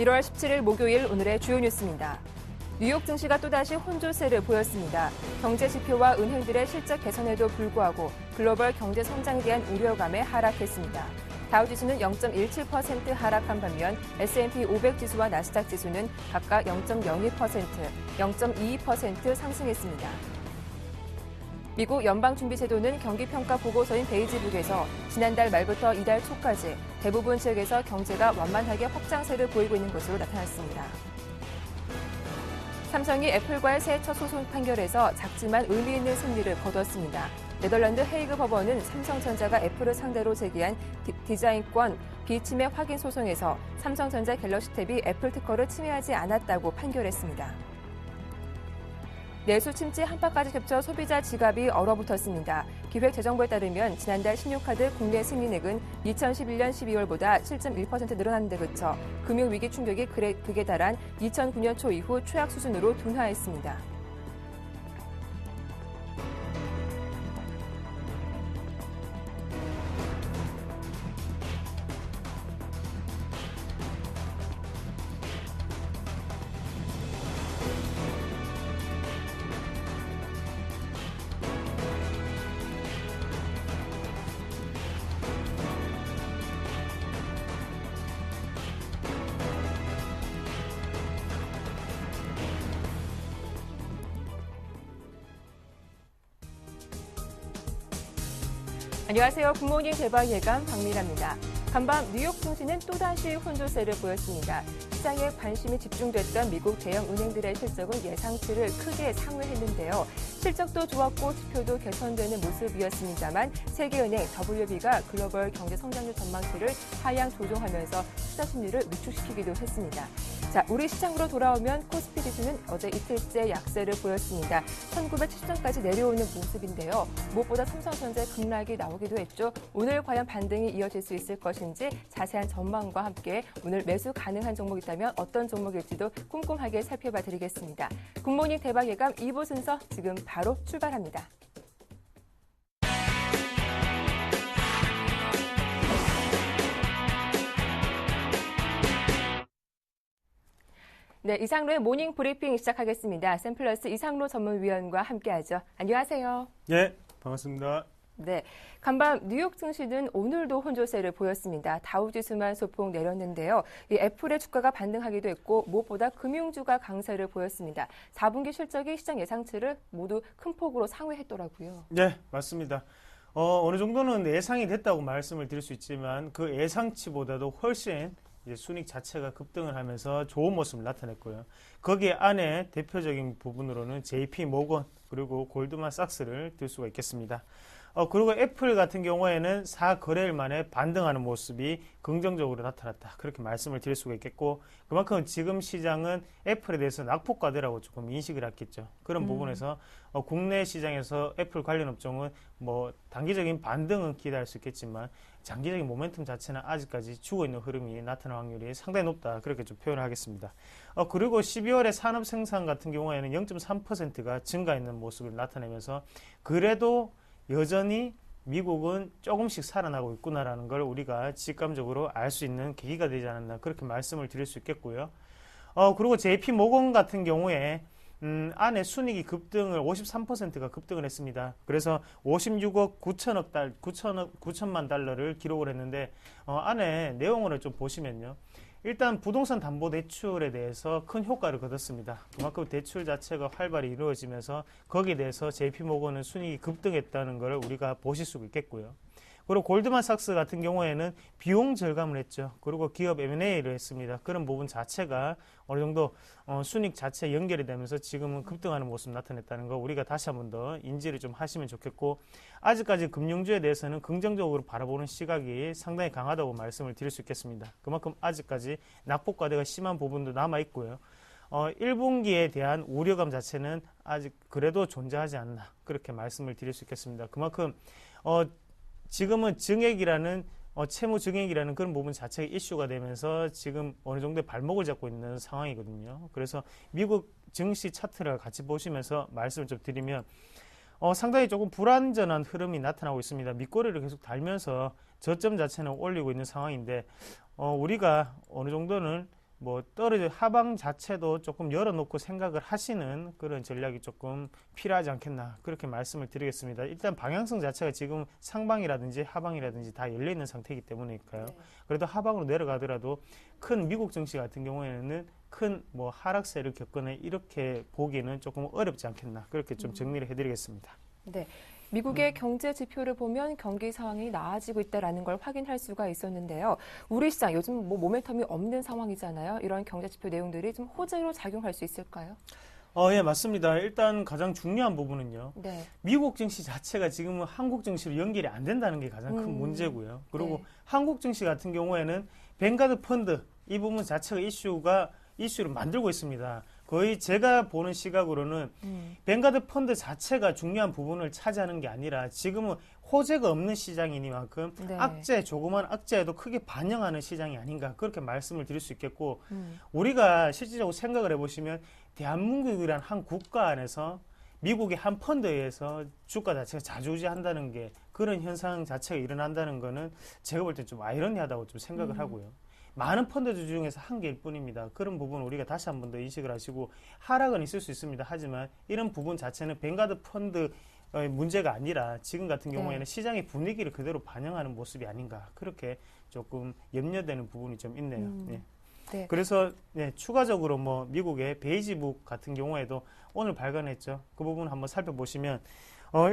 1월 17일 목요일 오늘의 주요 뉴스입니다. 뉴욕 증시가 또다시 혼조세를 보였습니다. 경제 지표와 은행들의 실적 개선에도 불구하고 글로벌 경제 성장에 대한 우려감에 하락했습니다. 다우지수는 0.17% 하락한 반면 S&P 500 지수와 나스닥 지수는 각각 0.02%, 0.22% 상승했습니다. 미국 연방준비제도는 경기평가 보고서인 베이지북에서 지난달 말부터 이달 초까지 대부분 지역에서 경제가 완만하게 확장세를 보이고 있는 것으로 나타났습니다. 삼성이 애플과의 새 첫 소송 판결에서 작지만 의미 있는 승리를 거뒀습니다. 네덜란드 헤이그 법원은 삼성전자가 애플을 상대로 제기한 디자인권 비침해 확인 소송에서 삼성전자 갤럭시 탭이 애플 특허를 침해하지 않았다고 판결했습니다. 내수 침체 한파까지 겹쳐 소비자 지갑이 얼어붙었습니다. 기획재정부에 따르면 지난달 신용카드 국내 승인액은 2011년 12월보다 7.1% 늘어난 데 그쳐 금융위기 충격이 극에 달한 2009년 초 이후 최악 수준으로 둔화했습니다. 안녕하세요. 굿모닝 대박 예감 박미라입니다. 간밤 뉴욕 증시는 또다시 혼조세를 보였습니다. 시장에 관심이 집중됐던 미국 대형 은행들의 실적은 예상치를 크게 상회했는데요. 실적도 좋았고 지표도 개선되는 모습이었습니다만 세계은행 WB가 글로벌 경제 성장률 전망치를 하향 조정하면서 투자 심리를 위축시키기도 했습니다. 자, 우리 시장으로 돌아오면 코스피 지수는 어제 이틀째 약세를 보였습니다. 1970점까지 내려오는 모습인데요. 무엇보다 삼성전자의 급락이 나오기도 했죠. 오늘 과연 반등이 이어질 수 있을 것인지 자세한 전망과 함께 오늘 매수 가능한 종목 있다면 어떤 종목일지도 꼼꼼하게 살펴봐 드리겠습니다. 굿모닝 대박 예감 2부 순서 지금 바로 출발합니다. 네, 이상로의 모닝 브리핑 시작하겠습니다. 샘플러스 이상로 전문위원과 함께하죠. 안녕하세요. 네, 반갑습니다. 네, 간밤 뉴욕 증시는 오늘도 혼조세를 보였습니다. 다우지수만 소폭 내렸는데요. 이 애플의 주가가 반등하기도 했고 무엇보다 금융주가 강세를 보였습니다. 4분기 실적이 시장 예상치를 모두 큰 폭으로 상회했더라고요. 네, 맞습니다. 어느 정도는 예상이 됐다고 말씀을 드릴 수 있지만 그 예상치보다도 훨씬 이제 순익 자체가 급등을 하면서 좋은 모습을 나타냈고요. 거기에 안에 대표적인 부분으로는 JP 모건 그리고 골드만삭스를 들 수가 있겠습니다. 그리고 애플 같은 경우에는 4거래일 만에 반등하는 모습이 긍정적으로 나타났다. 그렇게 말씀을 드릴 수가 있겠고 그만큼 지금 시장은 애플에 대해서 낙폭과대라고 조금 인식을 했겠죠. 그런 부분에서 국내 시장에서 애플 관련 업종은 뭐 단기적인 반등은 기대할 수 있겠지만 장기적인 모멘텀 자체는 아직까지 죽어있는 흐름이 나타날 확률이 상당히 높다. 그렇게 좀 표현을 하겠습니다. 그리고 12월에 산업 생산 같은 경우에는 0.3%가 증가했는 모습을 나타내면서 그래도 여전히 미국은 조금씩 살아나고 있구나라는 걸 우리가 직감적으로 알 수 있는 계기가 되지 않았나 그렇게 말씀을 드릴 수 있겠고요. 그리고 JP 모건 같은 경우에 안에 순이익이 급등을 53%가 급등을 했습니다. 그래서 56억 9천만 달러를 기록을 했는데 안에 내용을 좀 보시면요. 일단 부동산 담보대출에 대해서 큰 효과를 거뒀습니다. 그만큼 대출 자체가 활발히 이루어지면서 거기에 대해서 JP모건은 순이익이 급등했다는 걸 우리가 보실 수 있겠고요. 그리고 골드만삭스 같은 경우에는 비용 절감을 했죠. 그리고 기업 M&A를 했습니다. 그런 부분 자체가 어느 정도 순익 자체에 연결이 되면서 지금은 급등하는 모습 나타냈다는 거 우리가 다시 한 번 더 인지를 좀 하시면 좋겠고 아직까지 금융주에 대해서는 긍정적으로 바라보는 시각이 상당히 강하다고 말씀을 드릴 수 있겠습니다. 그만큼 아직까지 낙폭과대가 심한 부분도 남아있고요. 1분기에 대한 우려감 자체는 아직 그래도 존재하지 않나 그렇게 말씀을 드릴 수 있겠습니다. 그만큼 지금은 증액이라는 채무 증액이라는 그런 부분 자체가 이슈가 되면서 지금 어느 정도의 발목을 잡고 있는 상황이거든요. 그래서 미국 증시 차트를 같이 보시면서 말씀을 좀 드리면 상당히 조금 불안전한 흐름이 나타나고 있습니다. 밑꼬리를 계속 달면서 저점 자체는 올리고 있는 상황인데 우리가 어느 정도는 뭐 떨어져 하방 자체도 조금 열어놓고 생각을 하시는 그런 전략이 조금 필요하지 않겠나 그렇게 말씀을 드리겠습니다. 일단 방향성 자체가 지금 상방이라든지 하방이라든지 다 열려 있는 상태이기 때문이니까요. 네. 그래도 하방으로 내려가더라도 큰 미국 증시 같은 경우에는 큰 뭐 하락세를 겪거나 이렇게 보기는 조금 어렵지 않겠나 그렇게 좀 정리를 해드리겠습니다. 네. 미국의 경제 지표를 보면 경기 상황이 나아지고 있다는 걸 확인할 수가 있었는데요. 우리 시장 요즘 뭐 모멘텀이 없는 상황이잖아요. 이런 경제 지표 내용들이 좀 호재로 작용할 수 있을까요? 예, 맞습니다. 일단 가장 중요한 부분은요. 네. 미국 증시 자체가 지금은 한국 증시로 연결이 안 된다는 게 가장 큰 문제고요. 그리고 네. 한국 증시 같은 경우에는 뱅가드 펀드 이 부분 자체가 이슈를 만들고 있습니다. 거의 제가 보는 시각으로는 뱅가드 펀드 자체가 중요한 부분을 차지하는 게 아니라 지금은 호재가 없는 시장이니만큼 네. 조그만 악재에도 크게 반영하는 시장이 아닌가 그렇게 말씀을 드릴 수 있겠고 우리가 실질적으로 생각을 해보시면 대한민국이란 한 국가 안에서 미국의 한 펀드에 의해서 주가 자체가 좌지우지한다는 게 그런 현상 자체가 일어난다는 거는 제가 볼 때 좀 아이러니하다고 좀 생각을 하고요. 많은 펀드들 중에서 한 개일 뿐입니다. 그런 부분 우리가 다시 한 번 더 인식을 하시고 하락은 있을 수 있습니다. 하지만 이런 부분 자체는 뱅가드 펀드의 문제가 아니라 지금 같은 경우에는 네. 시장의 분위기를 그대로 반영하는 모습이 아닌가 그렇게 조금 염려되는 부분이 좀 있네요. 네. 네. 그래서 추가적으로 뭐 미국의 베이지북 같은 경우에도 오늘 발간했죠. 그 부분 한번 살펴보시면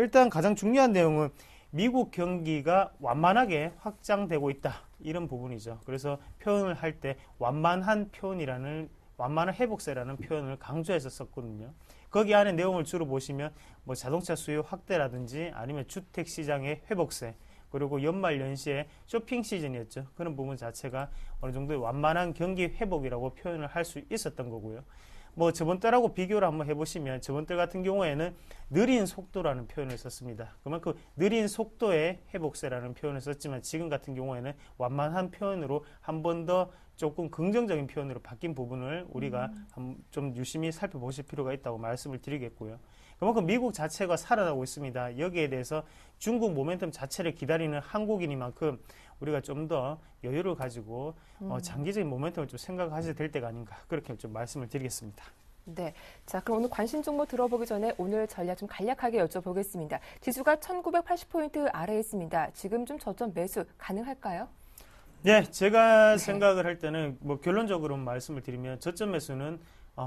일단 가장 중요한 내용은 미국 경기가 완만하게 확장되고 있다. 이런 부분이죠. 그래서 표현을 할 때 완만한 회복세라는 표현을 강조해서 썼거든요. 거기 안에 내용을 주로 보시면 뭐 자동차 수요 확대라든지 아니면 주택 시장의 회복세 그리고 연말 연시에 쇼핑 시즌이었죠. 그런 부분 자체가 어느 정도의 완만한 경기 회복이라고 표현을 할 수 있었던 거고요. 뭐 저번 달하고 비교를 한번 해보시면 저번 달 같은 경우에는 느린 속도라는 표현을 썼습니다. 그만큼 느린 속도의 회복세라는 표현을 썼지만 지금 같은 경우에는 완만한 표현으로 한 번 더 조금 긍정적인 표현으로 바뀐 부분을 우리가 좀 유심히 살펴보실 필요가 있다고 말씀을 드리겠고요. 그만큼 미국 자체가 살아나고 있습니다. 여기에 대해서 중국 모멘텀 자체를 기다리는 한국인이만큼 우리가 좀 더 여유를 가지고 장기적인 모멘텀을 좀 생각하셔야 될 때가 아닌가 그렇게 좀 말씀을 드리겠습니다. 네. 자, 그럼 오늘 관심 종목 들어보기 전에 오늘 전략 좀 간략하게 여쭤보겠습니다. 지수가 1980포인트 아래에 있습니다. 지금 좀 저점 매수 가능할까요? 네, 제가 생각을 할 때는 뭐 결론적으로 말씀을 드리면 저점 매수는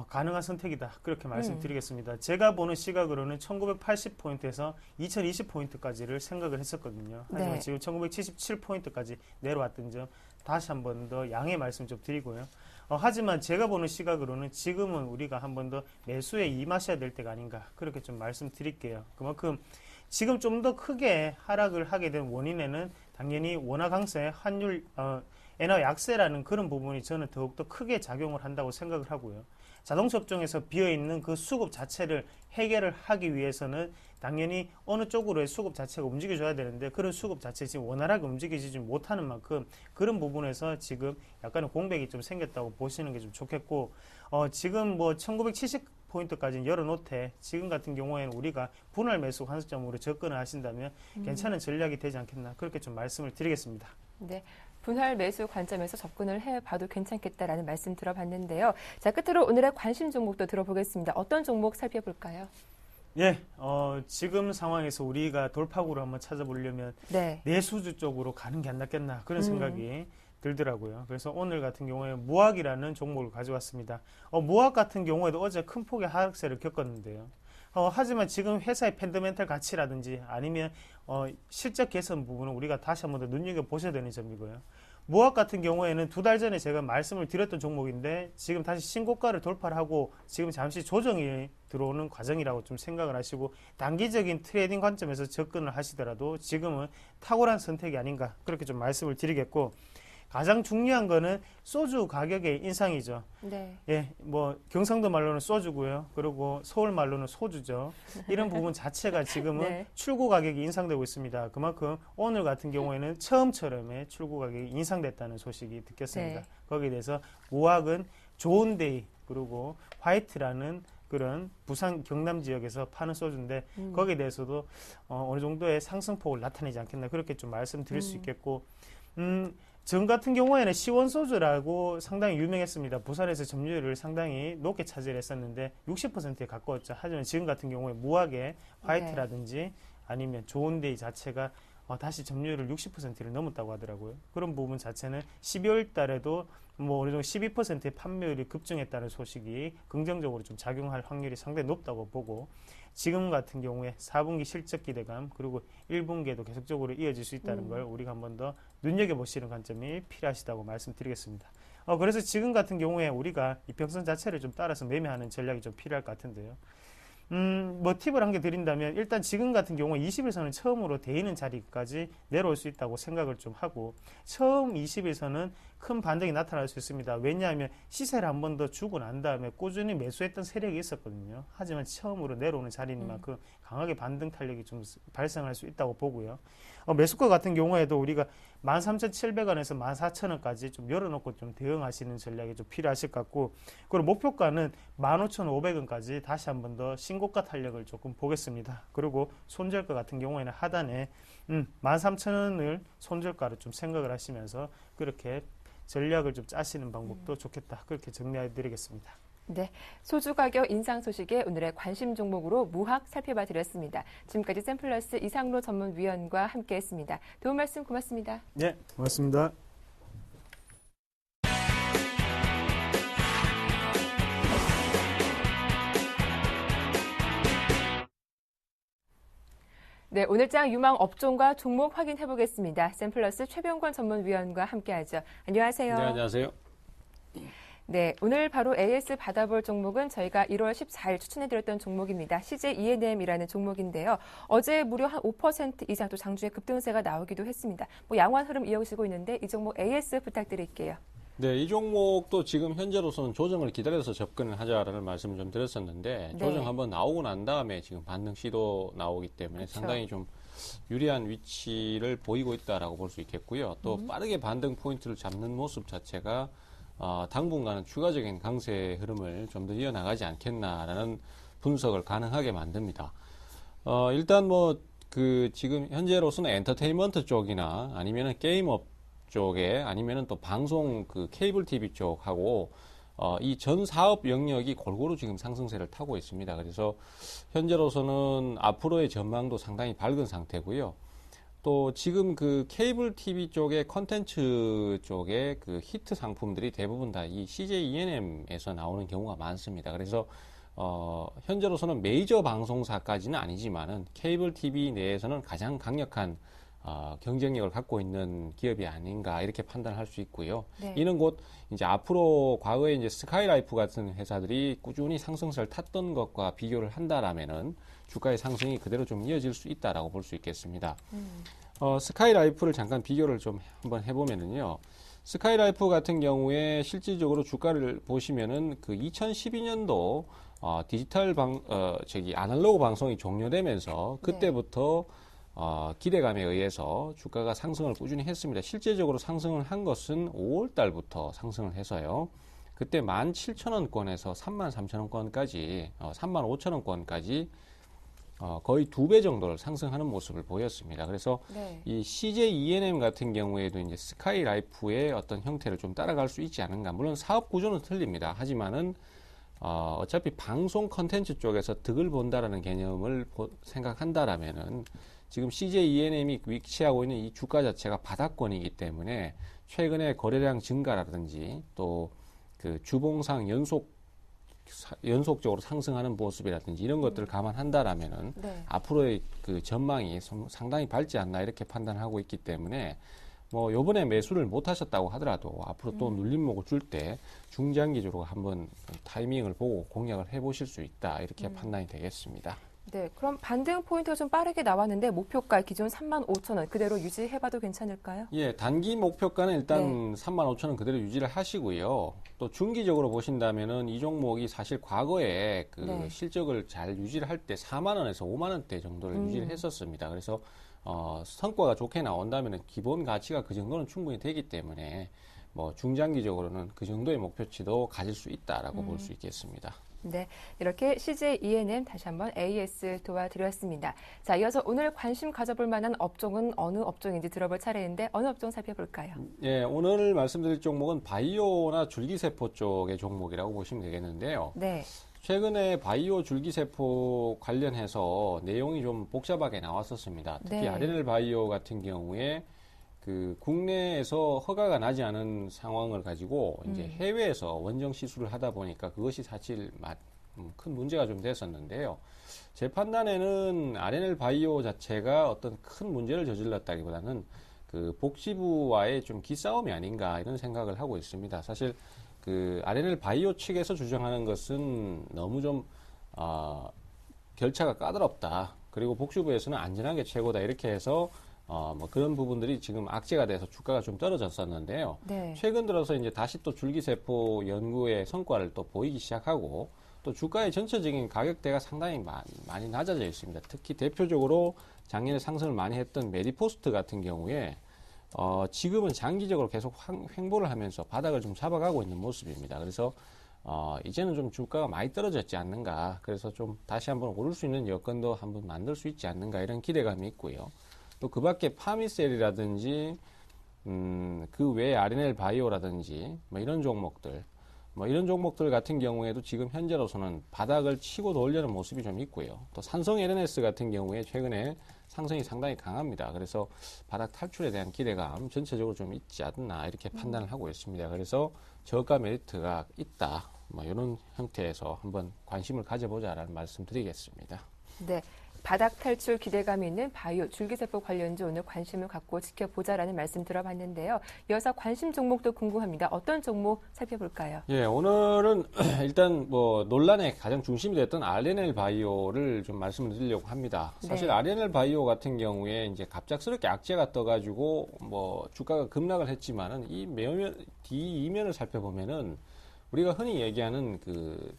가능한 선택이다. 그렇게 말씀드리겠습니다. 제가 보는 시각으로는 1980포인트에서 2020포인트까지를 생각을 했었거든요. 하지만 지금 1977포인트까지 내려왔던 점 다시 한 번 더 양해 말씀 좀 드리고요. 하지만 제가 보는 시각으로는 지금은 우리가 한 번 더 매수에 임하셔야 될 때가 아닌가 그렇게 좀 말씀드릴게요. 그만큼 지금 좀 더 크게 하락을 하게 된 원인에는 당연히 원화 강세, 환율, 엔화 약세라는 그런 부분이 저는 더욱더 크게 작용을 한다고 생각을 하고요. 자동차 업종에서 비어있는 그 수급 자체를 해결을 하기 위해서는 당연히 어느 쪽으로의 수급 자체가 움직여줘야 되는데 그런 수급 자체 지금 원활하게 움직이지 못하는 만큼 그런 부분에서 지금 약간의 공백이 좀 생겼다고 보시는 게 좀 좋겠고 지금 뭐 1970포인트까지는 열어놓되 지금 같은 경우에는 우리가 분할 매수 관점으로 접근을 하신다면 괜찮은 전략이 되지 않겠나 그렇게 좀 말씀을 드리겠습니다. 네. 분할 매수 관점에서 접근을 해봐도 괜찮겠다라는 말씀 들어봤는데요. 자, 끝으로 오늘의 관심 종목도 들어보겠습니다. 어떤 종목 살펴볼까요? 예, 지금 상황에서 우리가 돌파구를 한번 찾아보려면 내수주 쪽으로 가는 게 안 낫겠나 그런 생각이 들더라고요. 그래서 오늘 같은 경우에 무학이라는 종목을 가져왔습니다. 무학 같은 경우에도 어제 큰 폭의 하락세를 겪었는데요. 하지만 지금 회사의 펀더멘털 가치라든지 아니면 실적 개선 부분은 우리가 다시 한번 더 눈여겨보셔야 되는 점이고요. 무학 같은 경우에는 두 달 전에 제가 말씀을 드렸던 종목인데 지금 다시 신고가를 돌파를 하고 지금 잠시 조정이 들어오는 과정이라고 좀 생각을 하시고 단기적인 트레이딩 관점에서 접근을 하시더라도 지금은 탁월한 선택이 아닌가 그렇게 좀 말씀을 드리겠고 가장 중요한 거는 소주 가격의 인상이죠. 네. 예, 뭐 경상도 말로는 소주고요. 그리고 서울 말로는 소주죠. 이런 부분 자체가 지금은 출고 가격이 인상되고 있습니다. 그만큼 오늘 같은 경우에는 처음처럼의 출고 가격이 인상됐다는 소식이 듣겠습니다. 거기에 대해서 무학은 좋은데이 그리고 화이트라는 그런 부산 경남 지역에서 파는 소주인데 거기에 대해서도 어느 정도의 상승폭을 나타내지 않겠나 그렇게 좀 말씀드릴 수 있겠고 전 같은 경우에는 시원소주라고 상당히 유명했습니다. 부산에서 점유율을 상당히 높게 차지했었는데 60%에 가까웠죠. 하지만 지금 같은 경우에 무하게 화이트라든지 아니면 좋은데이 자체가 다시 점유율을 60%를 넘었다고 하더라고요. 그런 부분 자체는 12월 달에도 뭐 어느 정도 12%의 판매율이 급증했다는 소식이 긍정적으로 좀 작용할 확률이 상당히 높다고 보고, 지금 같은 경우에 4분기 실적 기대감 그리고 1분기에도 계속적으로 이어질 수 있다는 걸 우리가 한 번 더 눈여겨보시는 관점이 필요하시다고 말씀드리겠습니다. 그래서 지금 같은 경우에 우리가 이평선 자체를 좀 따라서 매매하는 전략이 좀 필요할 것 같은데요. 뭐 팁을 한 개 드린다면, 일단 지금 같은 경우 20일선은 처음으로 데이는 자리까지 내려올 수 있다고 생각을 좀 하고, 처음 20일선은 큰 반등이 나타날 수 있습니다. 왜냐하면 시세를 한 번 더 주고 난 다음에 꾸준히 매수했던 세력이 있었거든요. 하지만 처음으로 내려오는 자리니만큼 강하게 반등 탄력이 좀 발생할 수 있다고 보고요. 매수가 같은 경우에도 우리가 13,700원에서 14,000원까지 좀 열어놓고 좀 대응하시는 전략이 좀 필요하실 것 같고, 그리고 목표가는 15,500원까지 다시 한 번 더 신고가 탄력을 조금 보겠습니다. 그리고 손절가 같은 경우에는 하단에 13,000원을 손절가로 좀 생각을 하시면서 그렇게 전략을 좀 짜시는 방법도 좋겠다. 그렇게 정리해 드리겠습니다. 네, 소주 가격 인상 소식에 오늘의 관심 종목으로 무학 살펴봐 드렸습니다. 지금까지 샘플러스 이상로 전문위원과 함께했습니다. 도움 말씀 고맙습니다. 네, 고맙습니다. 네, 오늘장 유망 업종과 종목 확인해 보겠습니다. 샘플러스 최병권 전문위원과 함께하죠. 안녕하세요. 네, 안녕하세요. 네, 오늘 바로 AS 받아볼 종목은 저희가 1월 14일 추천해드렸던 종목입니다. CJ E&M이라는 종목인데요. 어제 무려 한 5% 이상 또 장주에 급등세가 나오기도 했습니다. 뭐 양호한 흐름 이어지고 있는데 이 종목 AS 부탁드릴게요. 네, 이 종목도 지금 현재로서는 조정을 기다려서 접근을 하자라는 말씀을 좀 드렸었는데, 조정 한번 나오고 난 다음에 지금 반등 시도 나오기 때문에 그렇죠. 상당히 좀 유리한 위치를 보이고 있다라고 볼 수 있겠고요. 또 빠르게 반등 포인트를 잡는 모습 자체가 당분간은 추가적인 강세 흐름을 좀 더 이어나가지 않겠나라는 분석을 가능하게 만듭니다. 일단 지금 현재로서는 엔터테인먼트 쪽이나 아니면은 게임업 쪽에 아니면은 또 방송 케이블 TV 쪽하고 이 전 사업 영역이 골고루 지금 상승세를 타고 있습니다. 그래서 현재로서는 앞으로의 전망도 상당히 밝은 상태고요. 또 지금 케이블 TV 쪽의 컨텐츠 쪽의 히트 상품들이 대부분 다 이 CJ E&M에서 나오는 경우가 많습니다. 그래서 현재로서는 메이저 방송사까지는 아니지만은 케이블 TV 내에서는 가장 강력한 경쟁력을 갖고 있는 기업이 아닌가 이렇게 판단할 수 있고요. 네. 이는 곧 이제 앞으로 과거에 이제 스카이라이프 같은 회사들이 꾸준히 상승세를 탔던 것과 비교를 한다라면은 주가의 상승이 그대로 좀 이어질 수 있다라고 볼 수 있겠습니다. 스카이라이프를 잠깐 비교를 좀 한번 해보면은요. 스카이라이프 같은 경우에 실질적으로 주가를 보시면은 2012년도 디지털 아날로그 방송이 종료되면서 그때부터 기대감에 의해서 주가가 상승을 꾸준히 했습니다. 실제적으로 상승을 한 것은 5월 달부터 상승을 해서요. 그때 17,000원권에서 33,000원권까지, 35,000원권까지 거의 2배 정도를 상승하는 모습을 보였습니다. 그래서 이 CJ E&M 같은 경우에도 이제 스카이라이프의 어떤 형태를 좀 따라갈 수 있지 않은가. 물론 사업 구조는 틀립니다. 하지만은 어차피 방송 컨텐츠 쪽에서 득을 본다라는 개념을 생각한다라면은 지금 CJ E&M이 위치하고 있는 이 주가 자체가 바닥권이기 때문에 최근에 거래량 증가라든지 또 주봉상 연속적으로 상승하는 모습이라든지 이런 것들을 감안한다라면은 앞으로의 전망이 상당히 밝지 않나 이렇게 판단하고 있기 때문에 요번에 매수를 못 하셨다고 하더라도 앞으로 또 눌림목을 줄 때 중장기적으로 한번 타이밍을 보고 공략을 해보실 수 있다 이렇게 판단이 되겠습니다. 네, 그럼 반등 포인트가 좀 빠르게 나왔는데 목표가 기존 35,000원 그대로 유지해봐도 괜찮을까요? 예, 단기 목표가는 일단 35,000원 그대로 유지를 하시고요. 또 중기적으로 보신다면은 이 종목이 사실 과거에 실적을 잘 유지를 할 때 4만 원에서 5만 원대 정도를 유지를 했었습니다. 그래서 성과가 좋게 나온다면은 기본 가치가 그 정도는 충분히 되기 때문에 중장기적으로는 그 정도의 목표치도 가질 수 있다라고 볼 수 있겠습니다. 네, 이렇게 CJ ENM 다시 한번 AS 도와드렸습니다. 자, 이어서 오늘 관심 가져볼 만한 업종은 어느 업종인지 들어볼 차례인데 어느 업종 살펴볼까요? 예, 오늘 말씀드릴 종목은 바이오나 줄기세포 쪽의 종목이라고 보시면 되겠는데요. 네. 최근에 바이오 줄기세포 관련해서 내용이 좀 복잡하게 나왔었습니다. 특히 네. RNL 바이오 같은 경우에 그 국내에서 허가가 나지 않은 상황을 가지고 이제 해외에서 원정 시술을 하다 보니까 그것이 사실 큰 문제가 좀 됐었는데요. 제 판단에는 RNL 바이오 자체가 어떤 큰 문제를 저질렀다기보다는 그 복지부와의 좀 기싸움이 아닌가 이런 생각을 하고 있습니다. 사실 그 RNL 바이오 측에서 주장하는 것은 너무 좀 절차가 까다롭다. 그리고 복지부에서는 안전한 게 최고다. 이렇게 해서 뭐 그런 부분들이 지금 악재가 돼서 주가가 좀 떨어졌었는데요. 네. 최근 들어서 이제 다시 또 줄기세포 연구의 성과를 또 보이기 시작하고 또 주가의 전체적인 가격대가 상당히 많이 낮아져 있습니다. 특히 대표적으로 작년에 상승을 많이 했던 메디포스트 같은 경우에 지금은 장기적으로 계속 횡보를 하면서 바닥을 좀 잡아가고 있는 모습입니다. 그래서 이제는 좀 주가가 많이 떨어졌지 않는가. 그래서 좀 다시 한번 오를 수 있는 여건도 한번 만들 수 있지 않는가 이런 기대감이 있고요. 또 그 밖에 파미셀이라든지 그 외에 RNL 바이오라든지 뭐 이런 종목들 같은 경우에도 지금 현재로서는 바닥을 치고 돌려는 모습이 좀 있고요. 또 삼성 LNS 같은 경우에 최근에 상승이 상당히 강합니다. 그래서 바닥 탈출에 대한 기대감 전체적으로 좀 있지 않나 이렇게 판단을 하고 있습니다. 그래서 저가 메리트가 있다. 뭐 이런 형태에서 한번 관심을 가져보자라는 말씀 드리겠습니다. 네. 바닥 탈출 기대감이 있는 바이오 줄기세포 관련주 오늘 관심을 갖고 지켜보자라는 말씀 들어봤는데요. 이어서 관심 종목도 궁금합니다. 어떤 종목 살펴볼까요? 예, 오늘은 일단 뭐 논란의 가장 중심이 됐던 RNL 바이오를 좀 말씀을 드리려고 합니다. 사실 네. RNL 바이오 같은 경우에 이제 갑작스럽게 악재가 떠가지고 뭐 주가가 급락을 했지만은 이 뒤 이면을 살펴보면은 우리가 흔히 얘기하는 그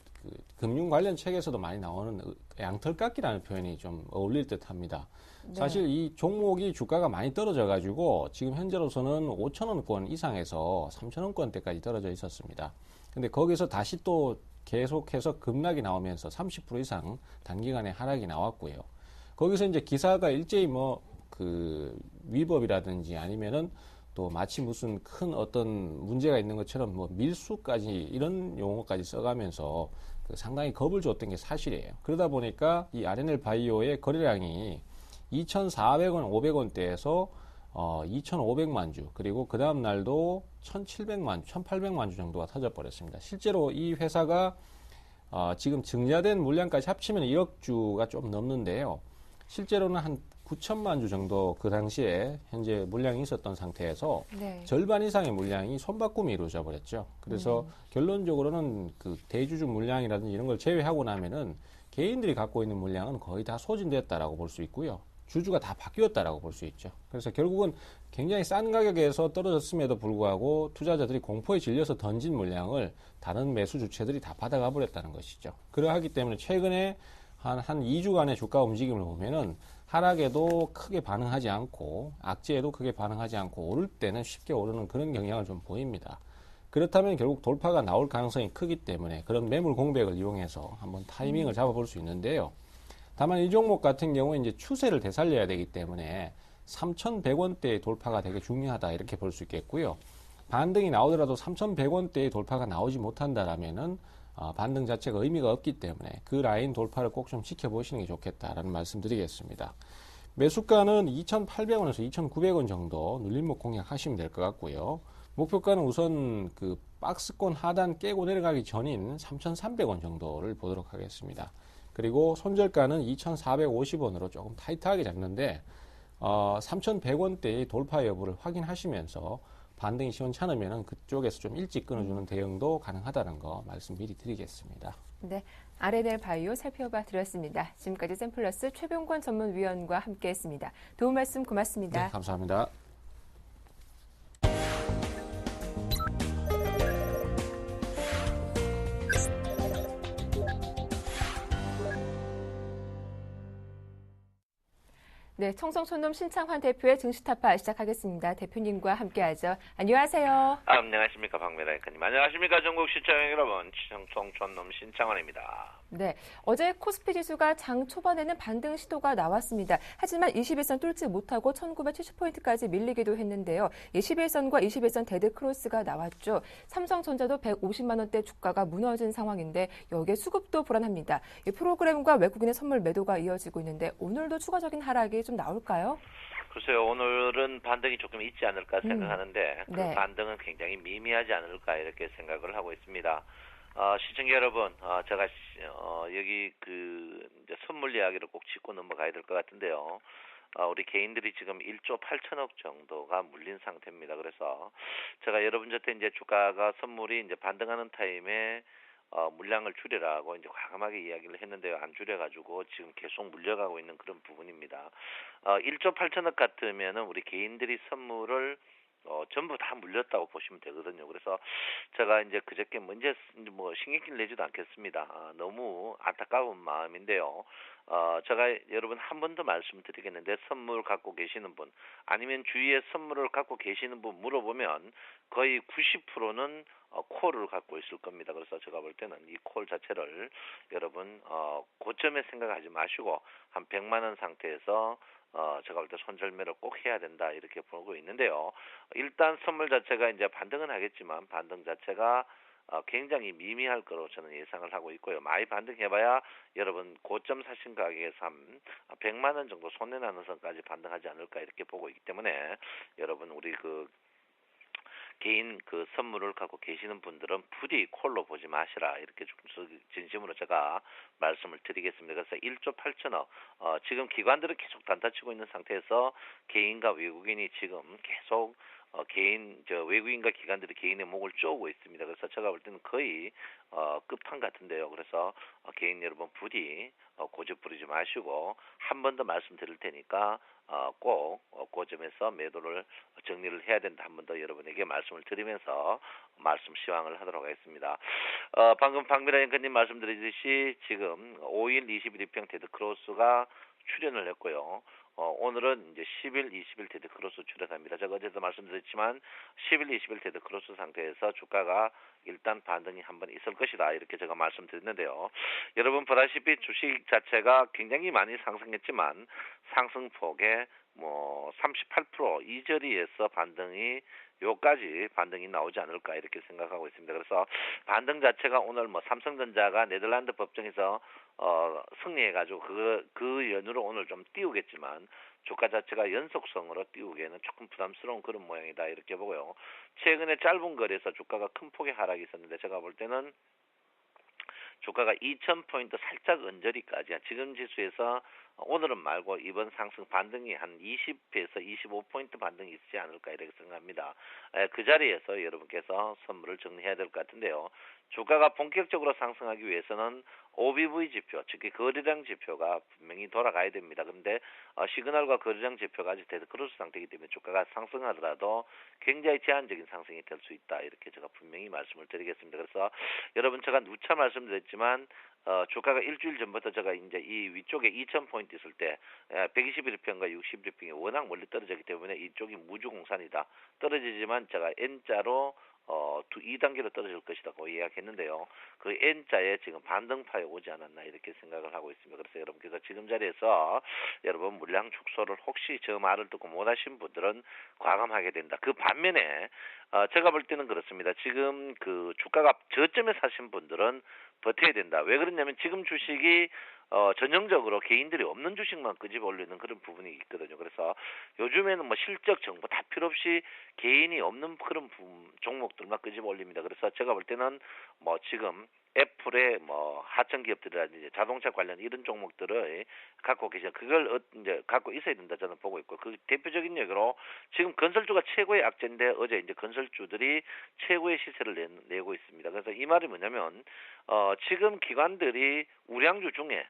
금융 관련 책에서도 많이 나오는 양털깎기라는 표현이 좀 어울릴 듯 합니다. 네. 사실 이 종목이 주가가 많이 떨어져가지고 지금 현재로서는 5,000원권 이상에서 3,000원권대까지 떨어져 있었습니다. 근데 거기서 다시 또 계속해서 급락이 나오면서 30% 이상 단기간에 하락이 나왔고요. 거기서 이제 기사가 일제히 뭐 그 위법이라든지 아니면은 또 마치 무슨 큰 어떤 문제가 있는 것처럼 뭐 밀수까지 이런 용어까지 써가면서 상당히 겁을 줬던 게 사실이에요. 그러다 보니까 이 RNL 바이오의 거래량이 2,400원, 500원대에서 2,500만 주, 그리고 그 다음 날도 1,700만 주, 1,800만 주 정도가 터져버렸습니다. 실제로 이 회사가 지금 증자된 물량까지 합치면 1억 주가 좀 넘는데요. 실제로는 한 9천만 주 정도 그 당시에 현재 물량이 있었던 상태에서 네. 절반 이상의 물량이 손바꿈이 이루어져 버렸죠. 그래서 결론적으로는 그 대주주 물량이라든지 이런 걸 제외하고 나면은 개인들이 갖고 있는 물량은 거의 다 소진됐다라고 볼 수 있고요. 주주가 다 바뀌었다라고 볼 수 있죠. 그래서 결국은 굉장히 싼 가격에서 떨어졌음에도 불구하고 투자자들이 공포에 질려서 던진 물량을 다른 매수 주체들이 다 받아가 버렸다는 것이죠. 그러하기 때문에 최근에 한 2주간의 주가 움직임을 보면은 하락에도 크게 반응하지 않고 악재에도 크게 반응하지 않고 오를 때는 쉽게 오르는 그런 경향을 좀 보입니다. 그렇다면 결국 돌파가 나올 가능성이 크기 때문에 그런 매물 공백을 이용해서 한번 타이밍을 잡아볼 수 있는데요. 다만 이 종목 같은 경우에 이제 추세를 되살려야 되기 때문에 3,100원대의 돌파가 되게 중요하다 이렇게 볼 수 있겠고요. 반등이 나오더라도 3,100원대의 돌파가 나오지 못한다라면은 반등 자체가 의미가 없기 때문에 그 라인 돌파를 꼭 좀 지켜보시는 게 좋겠다라는 말씀 드리겠습니다. 매수가는 2,800원에서 2,900원 정도 눌림목 공략하시면 될 것 같고요. 목표가는 우선 그 박스권 하단 깨고 내려가기 전인 3,300원 정도를 보도록 하겠습니다. 그리고 손절가는 2,450원으로 조금 타이트하게 잡는데 3,100원대의 돌파 여부를 확인하시면서 반등이 시원찮으면 그쪽에서 좀 일찍 끊어주는 대응도 가능하다는 거 말씀 미리 드리겠습니다. 네, RNL 바이오 살펴봐 드렸습니다. 지금까지 샘플러스 최병권 전문위원과 함께했습니다. 도움 말씀 고맙습니다. 네, 감사합니다. 네, 청성촌놈 신창환 대표의 증시타파 시작하겠습니다. 대표님과 함께하죠. 안녕하세요. 안녕하십니까 박미라 앵커님. 안녕하십니까 전국 시청 여러분. 청성촌놈 신창환입니다. 네, 어제 코스피 지수가 장 초반에는 반등 시도가 나왔습니다. 하지만 21선 뚫지 못하고 1970포인트까지 밀리기도 했는데요. 11선과 21선 데드크로스가 나왔죠. 삼성전자도 150만 원대 주가가 무너진 상황인데 여기에 수급도 불안합니다. 이 프로그램과 외국인의 선물 매도가 이어지고 있는데 오늘도 추가적인 하락이 좀 나올까요? 글쎄요, 오늘은 반등이 조금 있지 않을까 생각하는데 그 네. 반등은 굉장히 미미하지 않을까 이렇게 생각을 하고 있습니다. 시청자 여러분, 제가 여기 이제 선물 이야기를 꼭 짚고 넘어가야 될 것 같은데요. 우리 개인들이 지금 1조 8천억 정도가 물린 상태입니다. 그래서 제가 여러분한테 이제 주가가 선물이 이제 반등하는 타임에 물량을 줄여라고 이제 과감하게 이야기를 했는데요. 안 줄여가지고 지금 계속 물려가고 있는 그런 부분입니다. 1조 8천억 같으면은 우리 개인들이 선물을 전부 다 물렸다고 보시면 되거든요. 그래서 제가 이제 그저께 문제 뭐 신경질 내지도 않겠습니다. 너무 안타까운 마음인데요. 제가 여러분 한 번 더 말씀드리겠는데 선물 갖고 계시는 분 아니면 주위에 선물을 갖고 계시는 분 물어보면 거의 90%는 콜을 갖고 있을 겁니다. 그래서 제가 볼 때는 이 콜 자체를 여러분 고점에 생각하지 마시고 한 100만 원 상태에서 제가 볼 때 손절매를 꼭 해야 된다 이렇게 보고 있는데요. 일단 선물 자체가 이제 반등은 하겠지만 반등 자체가 굉장히 미미할 거로 저는 예상을 하고 있고요. 많이 반등해봐야 여러분 고점 사신 가격에서 한 100만 원 정도 손해나는 선까지 반등하지 않을까 이렇게 보고 있기 때문에 여러분 우리 개인 선물을 갖고 계시는 분들은 부디 콜로 보지 마시라 이렇게 좀 진심으로 제가 말씀을 드리겠습니다. 그래서 1조 8천억 지금 기관들은 계속 단타치고 있는 상태에서 개인과 외국인이 지금 계속 외국인과 기관들이 개인의 목을 쪼고 있습니다. 그래서 제가 볼 때는 거의 끝판 같은데요. 그래서 개인 여러분 부디 고집 부리지 마시고 한 번 더 말씀드릴 테니까 꼭 고점에서 매도를 정리를 해야 된다. 한 번 더 여러분에게 말씀을 드리면서 말씀 시황을 하도록 하겠습니다. 방금 박미라 앵커님 말씀드렸듯이 지금 5일 21일평 데드크로스가 출현을 했고요. 오늘은 이제 10일, 20일 데드크로스 출현합니다. 제가 어제도 말씀드렸지만 10일, 20일 데드크로스 상태에서 주가가 일단 반등이 한번 있을 것이다. 이렇게 제가 말씀드렸는데요. 여러분 보다시피 주식 자체가 굉장히 많이 상승했지만 상승폭에 38% 이 자리에서 요까지 반등이 나오지 않을까 이렇게 생각하고 있습니다. 그래서 반등 자체가 오늘 삼성전자가 네덜란드 법정에서 승리해가지고 그 연으로 오늘 좀 띄우겠지만 주가 자체가 연속성으로 띄우기에는 조금 부담스러운 그런 모양이다 이렇게 보고요. 최근에 짧은 거리에서 주가가 큰 폭의 하락이 있었는데 제가 볼 때는 주가가 2,000포인트 살짝 언저리까지 지금 지수에서 오늘은 말고 이번 상승 반등이 한 20에서 25포인트 반등이 있지 않을까 이렇게 생각합니다. 그 자리에서 여러분께서 선물을 정리해야 될 것 같은데요. 주가가 본격적으로 상승하기 위해서는 OBV 지표, 즉 거래량 지표가 분명히 돌아가야 됩니다. 그런데 시그널과 거래량 지표가 아직 데드크로스 상태이기 때문에 주가가 상승하더라도 굉장히 제한적인 상승이 될 수 있다. 이렇게 제가 분명히 말씀을 드리겠습니다. 그래서 여러분 제가 누차 말씀드렸지만 주가가 일주일 전부터 제가 이제 이 위쪽에 2,000포인트 있을 때 121평과 61평이 워낙 멀리 떨어졌기 때문에 이쪽이 무주공산이다. 떨어지지만 제가 N자로 2단계로 떨어질 것이라고 이야기했는데요. 그 N자에 지금 반등파에 오지 않았나 이렇게 생각을 하고 있습니다. 그래서 여러분께서 지금 자리에서 여러분 물량 축소를 혹시 저 말을 듣고 못하신 분들은 과감하게 된다. 그 반면에 제가 볼 때는 그렇습니다. 지금 그 주가가 저점에 사신 분들은 버텨야 된다. 왜 그러냐면 지금 주식이 전형적으로 개인들이 없는 주식만 끄집어 올리는 그런 부분이 있거든요. 그래서 요즘에는 실적 정보 다 필요 없이 개인이 없는 그런 종목들만 끄집어 올립니다. 그래서 제가 볼 때는 지금 애플의 하청 기업들이라든지 자동차 관련 이런 종목들을 갖고 그걸 이제 갖고 있어야 된다 저는 보고 있고 그 대표적인 예로 지금 건설주가 최고의 악재인데 어제 이제 건설주들이 최고의 시세를 내고 있습니다. 그래서 이 말이 뭐냐면 지금 기관들이 우량주 중에